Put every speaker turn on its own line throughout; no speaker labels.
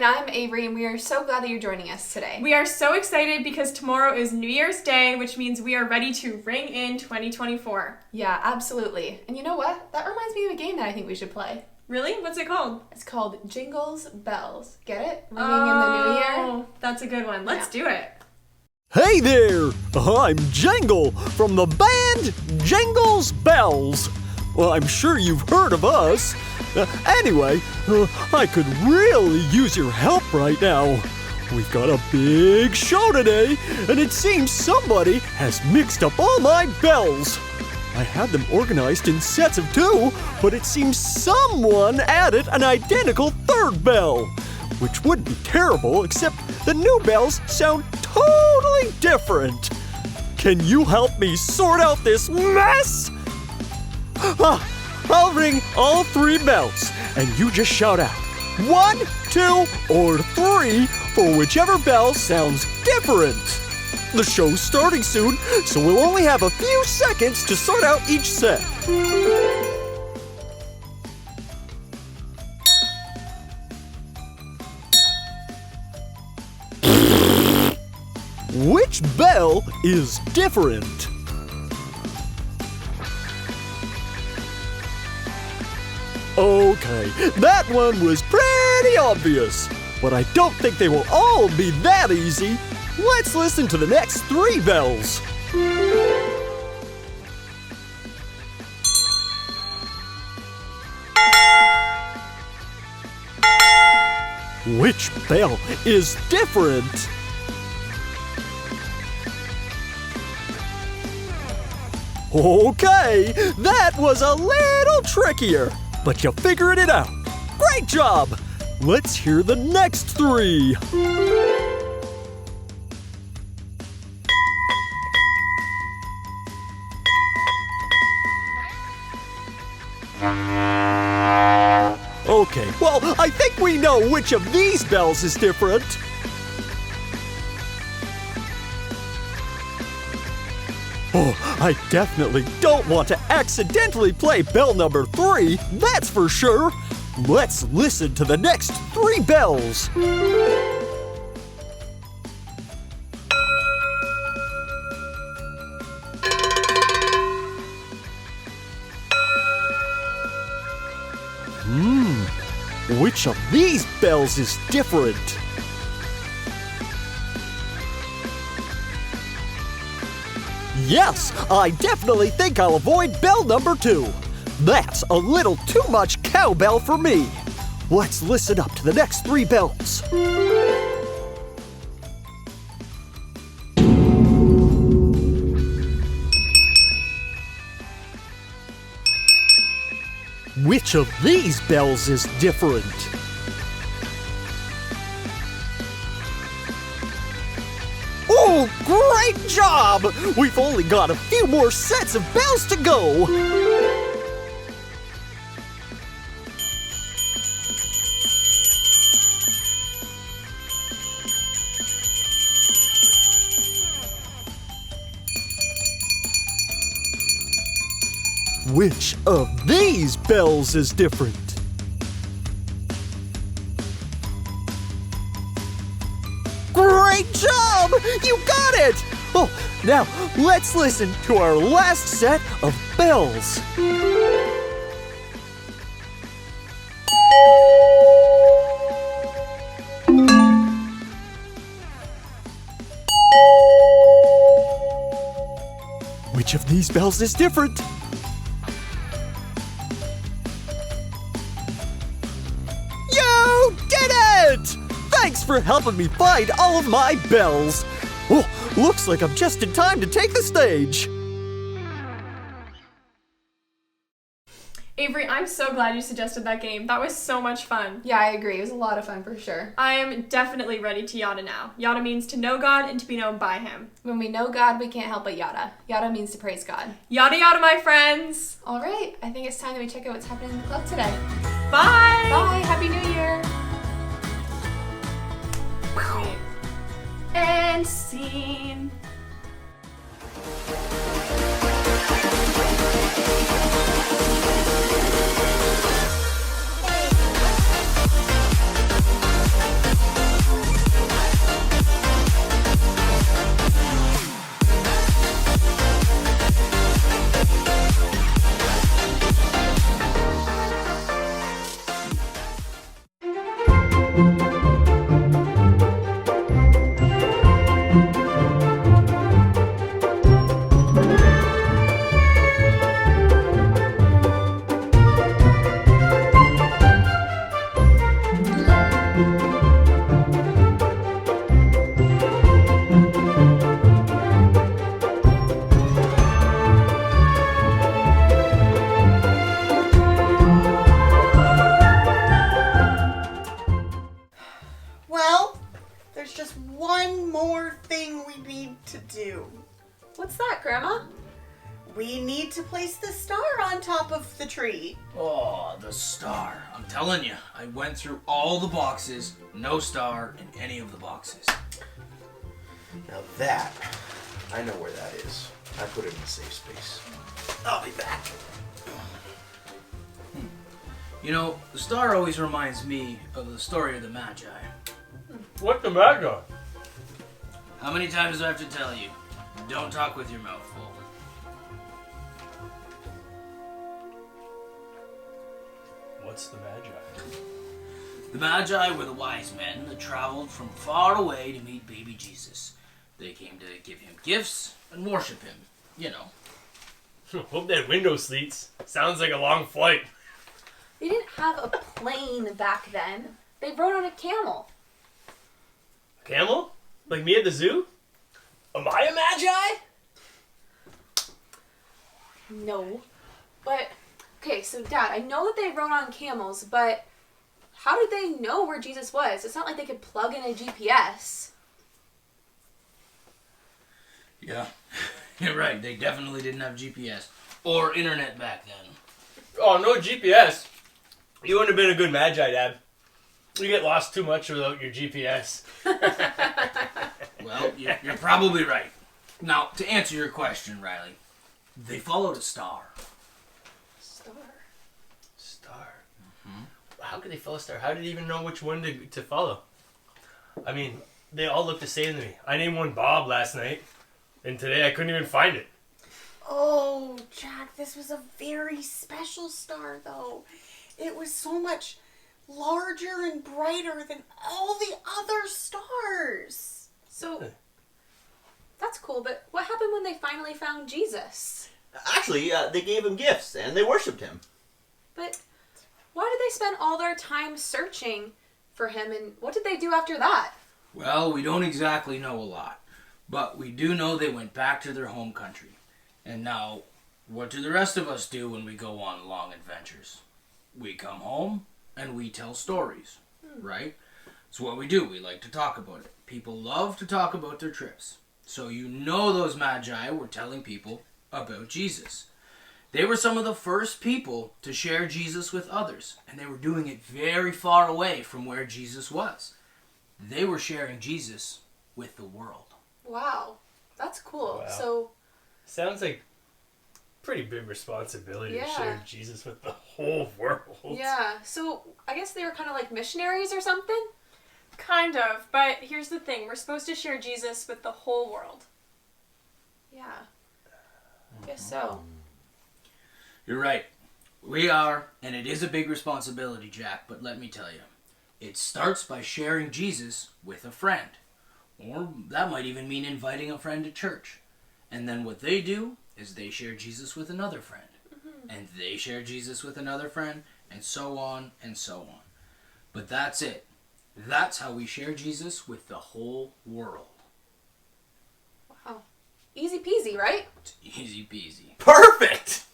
And I'm Avery, and we are so glad that you're joining us today.
We are so excited because tomorrow is New Year's Day, which means we are ready to ring in 2024.
Yeah, absolutely. And you know what? That reminds me of a game that I think we should play.
Really? What's it called?
It's called Jingles Bells. Get it? Ringing in the new year.
Oh, that's a good one. Let's do it.
Hey there! I'm Jangle from the band Jingles Bells. Well, I'm sure you've heard of us. Anyway, I could really use your help right now. We've got a big show today, and it seems somebody has mixed up all my bells. I had them organized in sets of 2, but it seems someone added an identical third bell, which wouldn't be terrible, except the new bells sound totally different. Can you help me sort out this mess? I'll ring all 3 bells, and you just shout out 1, 2, or 3 for whichever bell sounds different. The show's starting soon, so we'll only have a few seconds to sort out each set. Which bell is different? Okay, that one was pretty obvious, but I don't think they will all be that easy. Let's listen to the next 3 bells. Which bell is different? Okay, that was a little trickier, but you figured it out. Great job! Let's hear the next 3. Okay, well, I think we know which of these bells is different. Oh, I definitely don't want to accidentally play bell number 3, that's for sure. Let's listen to the next 3 bells. Which of these bells is different? Yes, I definitely think I'll avoid bell number 2. That's a little too much cowbell for me. Let's listen up to the next 3 bells. Which of these bells is different? Oh, great job! We've only got a few more sets of bells to go. Which of these bells is different? Great job! You got it! Oh, now let's listen to our last set of bells. Which of these bells is different? You did it! Thanks for helping me find all of my bells. Oh, looks like I'm just in time to take the stage.
Avery, I'm so glad you suggested that game. That was so much fun.
Yeah, I agree. It was a lot of fun for sure.
I am definitely ready to yada now. Yada means to know God and to be known by Him.
When we know God, we can't help but yada. Yada means to praise God.
Yada yada, my friends.
All right, I think it's time that we check out what's happening in the club today.
Bye!
Bye, Happy New Year!
And scene.
thing we need to do.
What's that, Grandma?
We need to place the star on top of the tree.
Oh, the star. I'm telling you, I went through all the boxes, no star in any of the boxes.
Now that, I know where that is. I put it in a safe space. I'll be back.
You know, the star always reminds me of the story of the Magi.
What the Magi?
How many times do I have to tell you? Don't talk with your mouth full.
What's the Magi?
The Magi were the wise men that traveled from far away to meet baby Jesus. They came to give him gifts and worship him, you know.
Hope they had window seats. Sounds like a long flight.
They didn't have a plane back then. They rode on a camel.
A camel? Like me at the zoo? Am I a Magi?
No. But, okay, so Dad, I know that they rode on camels, but how did they know where Jesus was? It's not like they could plug in a GPS.
Yeah, you're right. They definitely didn't have GPS or internet back then.
Oh, no GPS. You wouldn't have been a good Magi, Dad. You get lost too much without your GPS.
Well, you're probably right. Now, to answer your question, Riley, they followed a star.
Star.
Star. Mm-hmm. How could they follow a star? How did they even know which one to follow? I mean, they all look the same to me. I named one Bob last night, and today I couldn't even find it.
Oh, Jack, this was a very special star, though. It was so much larger and brighter than all the other stars.
So, that's cool, but what happened when they finally found Jesus?
Actually, they gave him gifts and they worshipped him.
But why did they spend all their time searching for him, and what did they do after that?
Well, we don't exactly know a lot, but we do know they went back to their home country. And now, what do the rest of us do when we go on long adventures? We come home and we tell stories, right? It's what we do. We like to talk about it. People love to talk about their trips. So you know those Magi were telling people about Jesus. They were some of the first people to share Jesus with others, and they were doing it very far away from where Jesus was. They were sharing Jesus with the world.
Wow, that's cool.
Wow.
So,
Sounds like pretty big responsibility
Yeah.
to share Jesus with the whole world.
yeah, so I guess they were kind of like missionaries or something?
Kind of, but here's the thing. We're supposed to share Jesus with the whole world.
Yeah, I guess so.
You're right. We are, and it is a big responsibility, Jack, but let me tell you. It starts by sharing Jesus with a friend. Or that might even mean inviting a friend to church. And then what they do is they share Jesus with another friend. And they share Jesus with another friend, and so on and so on. But that's it. That's how we share Jesus with the whole world.
Wow. Easy peasy, right?
It's easy peasy.
Perfect!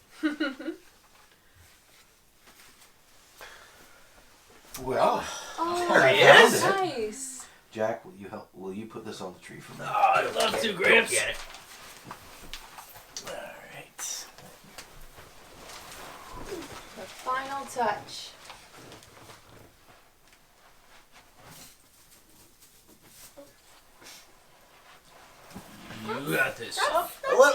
Well,
Oh,
there he
that's
is.
nice.
Jack, will you put this on the tree for me?
Oh, I'd love to, Gramps.
Get it.
Alright.
The final touch.
You got this.
A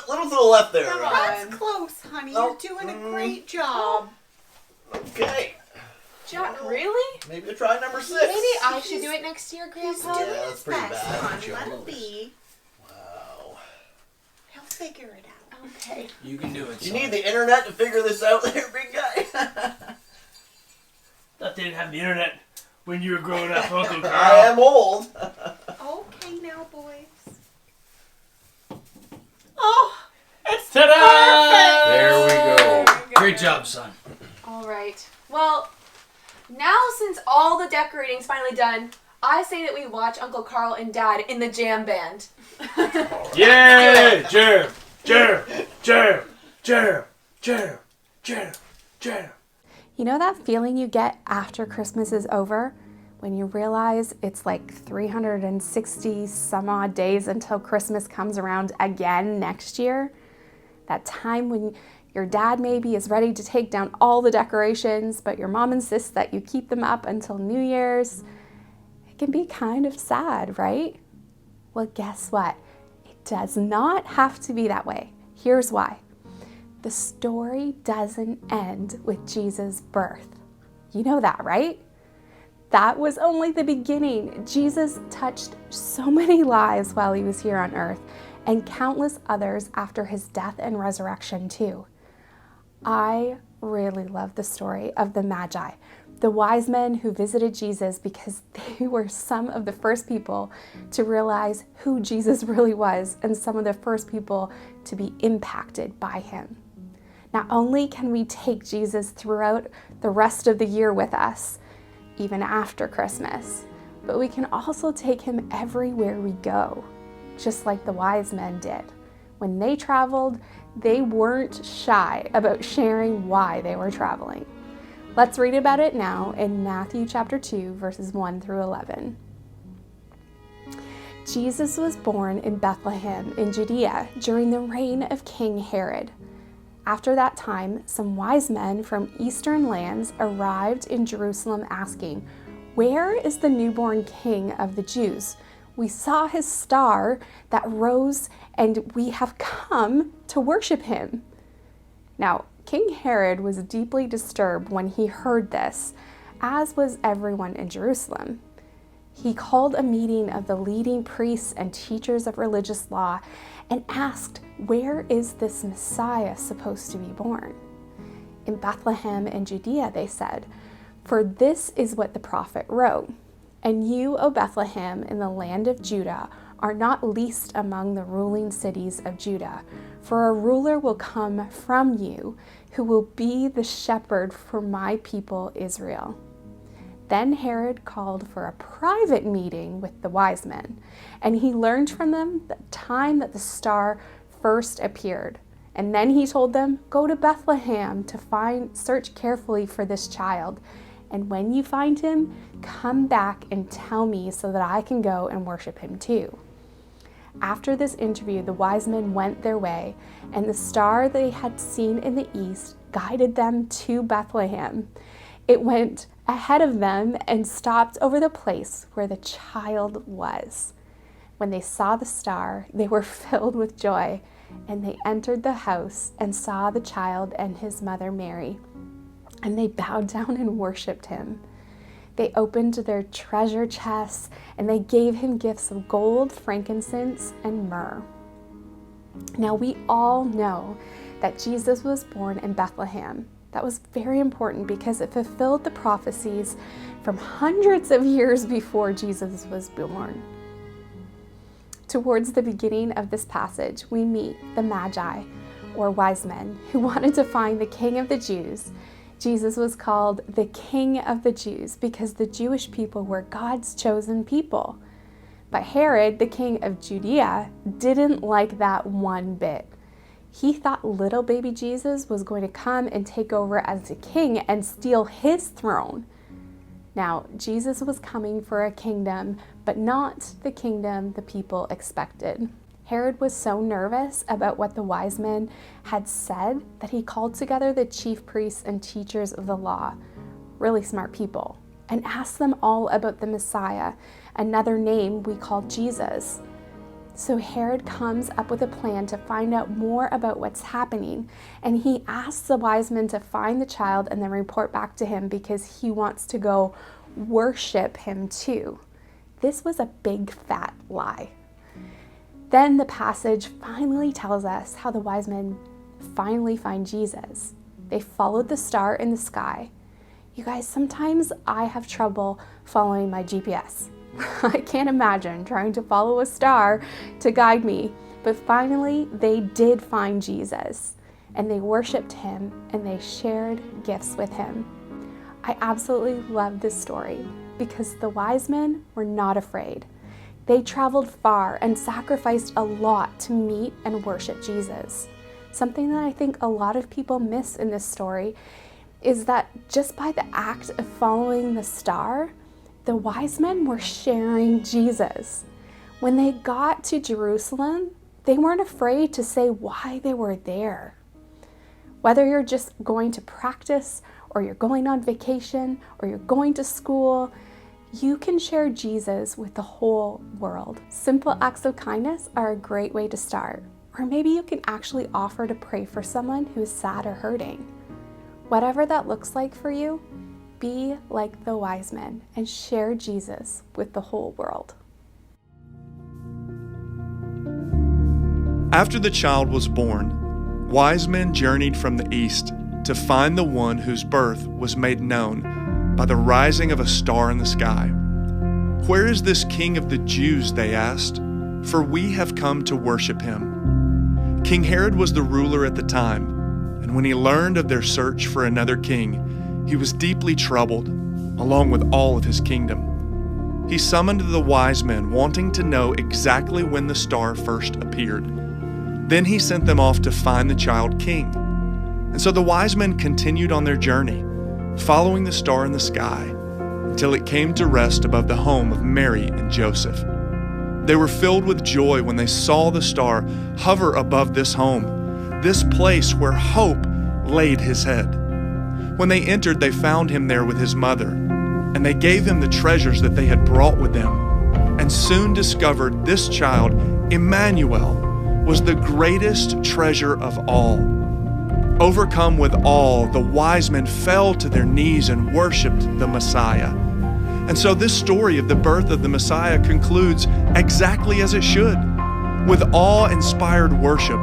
little to the left there.
Come on.
That's close, honey.
Oh.
You're doing a great job.
Okay.
Jack, really?
Maybe try number 6.
Maybe I should do it next year,
He's
Grandpa.
doing
Yeah,
his
that's pretty
best,
bad.
hon.
Sure.
Let him be.
Wow.
He'll figure it out.
Okay.
You can do it.
Do you
son.
need the internet to figure this out there, big guy?
Thought they didn't have the internet when you were growing up, Uncle Carl.
I am old.
Okay now, boys. Oh, it's
Ta-da!
There we go.
Great job, son.
All right. Well, now since all the decorating's finally done, I say that we watch Uncle Carl and Dad in the jam band.
Yeah! Jam! Jam! Jam! Jam! Jam! Jam! Jam!
You know that feeling you get after Christmas is over? when you realize it's like 360 some odd days until Christmas comes around again next year, that time when your dad maybe is ready to take down all the decorations, but your mom insists that you keep them up until New Year's, it can be kind of sad, right? Well, guess what? It does not have to be that way. Here's why. The story doesn't end with Jesus' birth. You know that, right? That was only the beginning. Jesus touched so many lives while he was here on earth, and countless others after his death and resurrection too. I really love the story of the Magi, the wise men who visited Jesus because they were some of the first people to realize who Jesus really was and some of the first people to be impacted by him. Not only can we take Jesus throughout the rest of the year with us, even after Christmas, but we can also take him everywhere we go, just like the wise men did. When they traveled, they weren't shy about sharing why they were traveling. Let's read about it now in Matthew chapter 2, verses 1 through 11. Jesus was born in Bethlehem in Judea during the reign of King Herod. After that time, some wise men from eastern lands arrived in Jerusalem asking, "Where is the newborn King of the Jews? We saw his star that rose, and we have come to worship him." Now, King Herod was deeply disturbed when he heard this, as was everyone in Jerusalem. He called a meeting of the leading priests and teachers of religious law and asked, "Where is this Messiah supposed to be born?" "In Bethlehem in Judea," they said, "for this is what the prophet wrote. And you, O Bethlehem, in the land of Judah, are not least among the ruling cities of Judah, for a ruler will come from you who will be the shepherd for my people Israel." Then Herod called for a private meeting with the wise men, and he learned from them the time that the star first appeared. And then he told them, "Go to Bethlehem to search carefully for this child. And when you find him, come back and tell me so that I can go and worship him too." After this interview, the wise men went their way, and the star they had seen in the east guided them to Bethlehem. It went ahead of them and stopped over the place where the child was. When they saw the star, they were filled with joy, and they entered the house and saw the child and his mother Mary, and they bowed down and worshiped him. They opened their treasure chests, and they gave him gifts of gold, frankincense, and myrrh. Now we all know that Jesus was born in Bethlehem. That was very important because it fulfilled the prophecies from hundreds of years before Jesus was born. Towards the beginning of this passage, we meet the Magi, or wise men, who wanted to find the King of the Jews. Jesus was called the King of the Jews because the Jewish people were God's chosen people. But Herod, the king of Judea, didn't like that one bit. He thought little baby Jesus was going to come and take over as the king and steal his throne. Now, Jesus was coming for a kingdom, but not the kingdom the people expected. Herod was so nervous about what the wise men had said that he called together the chief priests and teachers of the law, really smart people, and asked them all about the Messiah, another name we call Jesus. So Herod comes up with a plan to find out more about what's happening, and he asks the wise men to find the child and then report back to him because he wants to go worship him too. This was a big fat lie. Then the passage finally tells us how the wise men finally find Jesus. They followed the star in the sky. You guys, sometimes I have trouble following my GPS. I can't imagine trying to follow a star to guide me. But finally, they did find Jesus, and they worshiped him, and they shared gifts with him. I absolutely love this story because the wise men were not afraid. They traveled far and sacrificed a lot to meet and worship Jesus. Something that I think a lot of people miss in this story is that just by the act of following the star, The wise men were sharing Jesus. When they got to Jerusalem, they weren't afraid to say why they were there. Whether you're just going to practice, or you're going on vacation, or you're going to school, you can share Jesus with the whole world. Simple acts of kindness are a great way to start. Or maybe you can actually offer to pray for someone who is sad or hurting. Whatever that looks like for you, be like the wise men and share Jesus with the whole world.
After the child was born, wise men journeyed from the east to find the one whose birth was made known by the rising of a star in the sky. "Where is this King of the Jews?" they asked, "for we have come to worship him." King Herod was the ruler at the time, and when he learned of their search for another king, he was deeply troubled, along with all of his kingdom. He summoned the wise men, wanting to know exactly when the star first appeared. Then he sent them off to find the child king. And so the wise men continued on their journey, following the star in the sky, until it came to rest above the home of Mary and Joseph. They were filled with joy when they saw the star hover above this home, this place where hope laid his head. When they entered, they found him there with his mother, and they gave him the treasures that they had brought with them, and soon discovered this child, Emmanuel, was the greatest treasure of all. Overcome with awe, the wise men fell to their knees and worshiped the Messiah. And so this story of the birth of the Messiah concludes exactly as it should, with awe-inspired worship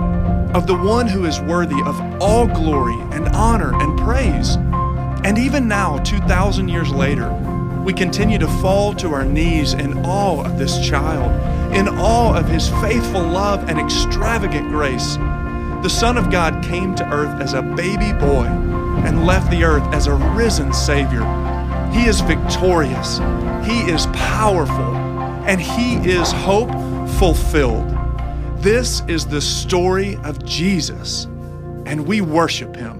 of the one who is worthy of all glory and honor and praise. And even now, 2,000 years later, we continue to fall to our knees in awe of this child, in awe of his faithful love and extravagant grace. The Son of God came to earth as a baby boy and left the earth as a risen Savior. He is victorious, He is powerful, and He is hope fulfilled. This is the story of Jesus, and we worship Him.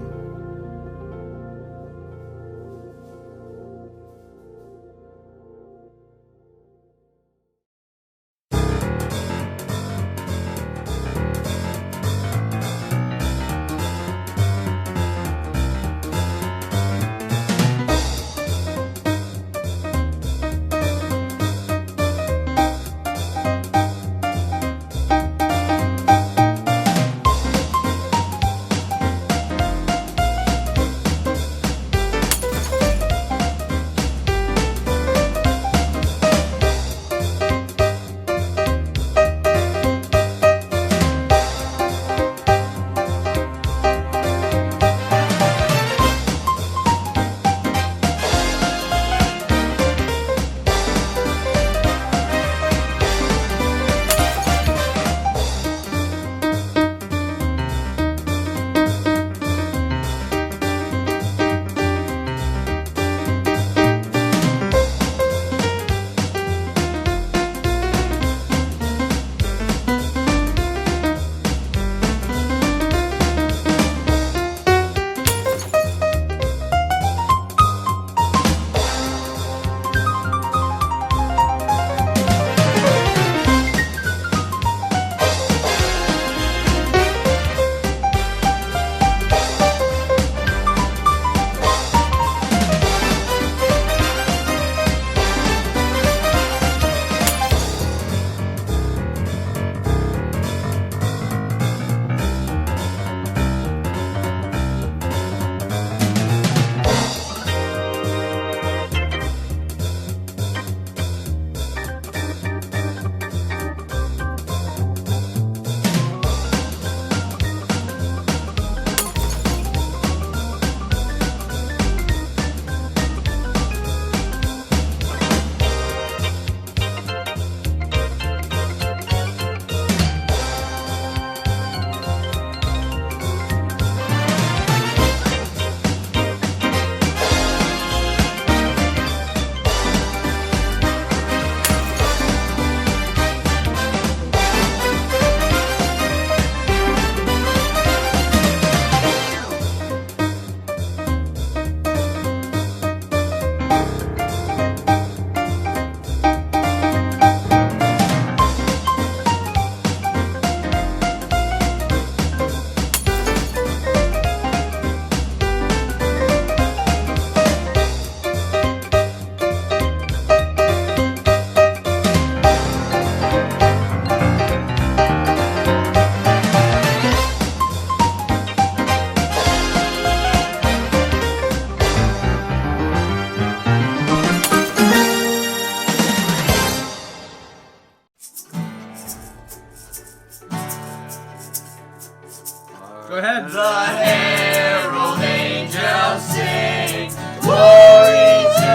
Go ahead.
The herald angels sing, glory to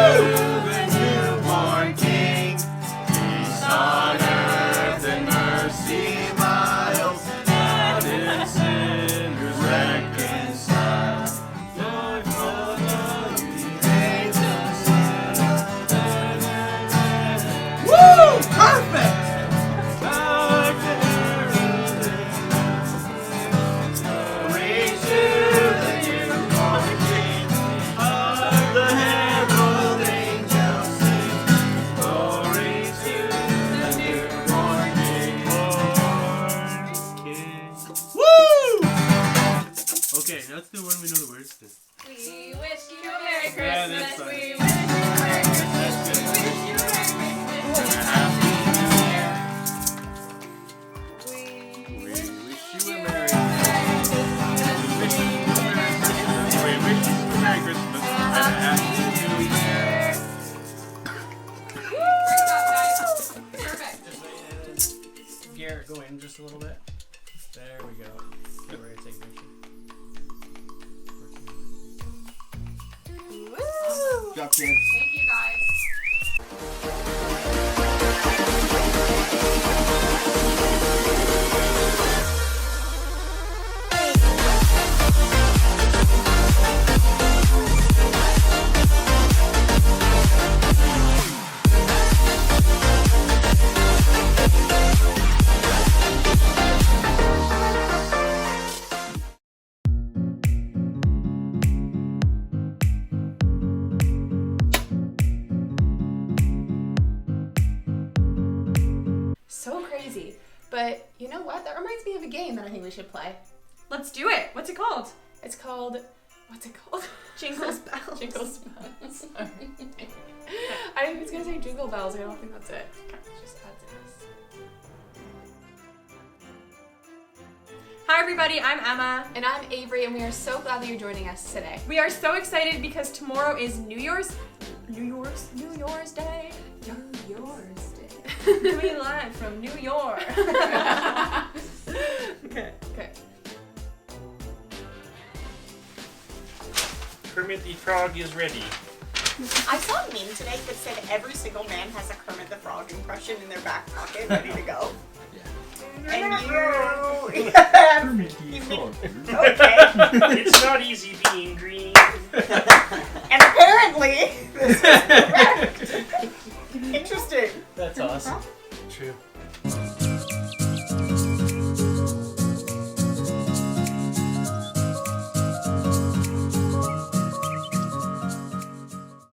the newborn King. Peace on earth and mercy mild, God and sinners reconciled. Joyful the angels sing. Woo! Perfect!
Okay, now let's do one we know the words to.
We wish you a Merry Christmas.
Yeah, that's fine.
We wish you a Merry Christmas. We wish you a Merry Christmas and a Happy New Year. We wish you a Merry Christmas.
We wish you a Merry Christmas and a Happy New Year.
Perfect.
Garrett, go in just a little bit.
There we go. Get ready to take a picture.
Woo!
Job, Sam.
Thank you guys.
So crazy. But you know what? That reminds me of a game that I think we should play.
Let's do it. What's it called?
It's called... What's it called?
Jingles Bells.
Jingles Bells. Sorry. I was going to say Jingle Bells. I don't think that's it. Just add to this.
Hi everybody, I'm Emma.
And I'm Avery, and we are so glad that you're joining us today.
We are so excited because tomorrow is New Year's Day.
New Year's Day.
Coming live from New York. Okay.
Kermit the Frog is ready.
I saw a meme today that said every single man has a Kermit the Frog impression in their back pocket ready to go. And you...
Kermit the Frog.
Okay.
It's not easy being green.
And apparently, this is correct.